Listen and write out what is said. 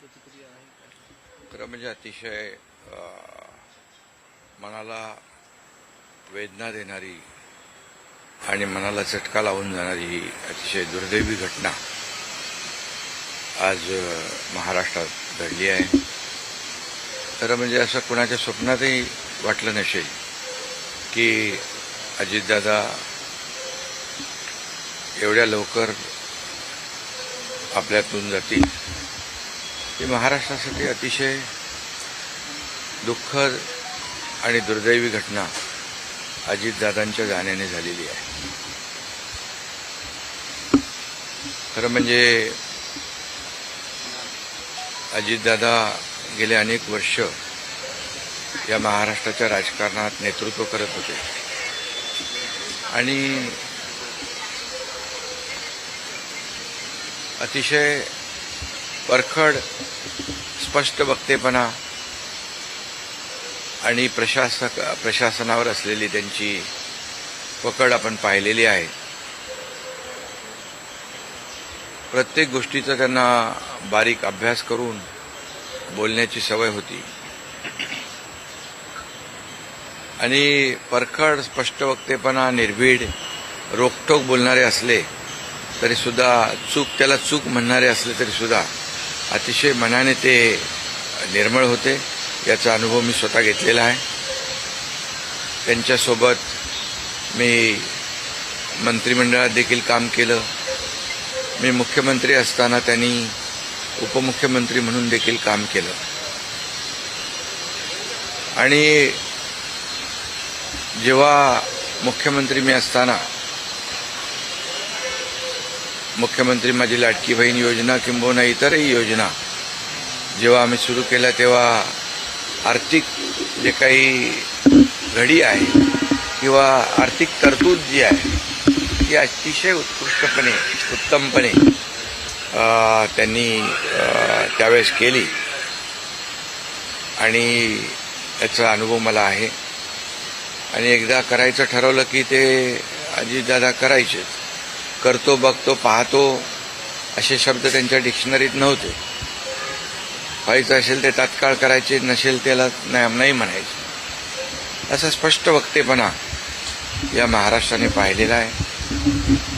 प्रतिक्रिया आहे का? खरं म्हणजे अतिशय मनाला वेदना देणारी आणि मनाला चटका लावून जाणारी ही अतिशय दुर्दैवी घटना आज महाराष्ट्रात घडली आहे. खरं म्हणजे असं कुणाच्या स्वप्नातही वाटलं नसेल की अजितदादा एवढ्या लवकर आपल्यातून जातील. ही महाराष्ट्रासाठी अतिशय दुःखद आणि दुर्दैवी घटना अजितदादांच्या जाण्याने झालेली आहे. खरं म्हणजे अजितदादा गेले अनेक वर्ष या महाराष्ट्राच्या राजकारणात नेतृत्व करत होते आणि अतिशय परखड स्पष्ट वक्तेपणा आणि प्रशासनावर असलेली त्यांची पकड आपण पाहिलेली आहे. प्रत्येक गोष्टीचा त्यांना बारीक अभ्यास करून बोलण्याची सवय होती आणि परखड स्पष्ट वक्तेपणा, निर्भीड, रोखठोक बोलणारे असले तरी सुद्धा त्याला चूक म्हणणारे असले तरी सुद्धा अतिशय मनाने ते निर्मळ होते. याचा अनुभव मी स्वतः घेतलेला आहे. त्यांच्यासोबत मी मंत्रिमंडळात देखील काम केलं. मी मुख्यमंत्री असताना त्यांनी उपमुख्यमंत्री म्हणून देखील काम केलं आणि जेव्हा मुख्यमंत्री मी असताना मुख्यमंत्री माझी लाडकी बहीण योजना किंबहुना इतरही योजना जेव्हा आम्ही सुरू केल्या तेव्हा आर्थिक जे काही घडी आहे किंवा आर्थिक तरतूद जी आहे ती अतिशय उत्तमपणे त्यांनी त्यावेळेस केली आणि याचा अनुभव मला आहे. आणि एकदा करायचं ठरवलं की ते अजितदादा करायचेच. करतो, बघतो, पाहतो असे शब्द त्यांच्या डिक्शनरीत नव्हते. व्हायचं असेल ते तात्काळ करायचे, नसेल त्याला नाही म्हणायचे. असा स्पष्ट वक्तेपणा या महाराष्ट्राने पाहिलेला आहे.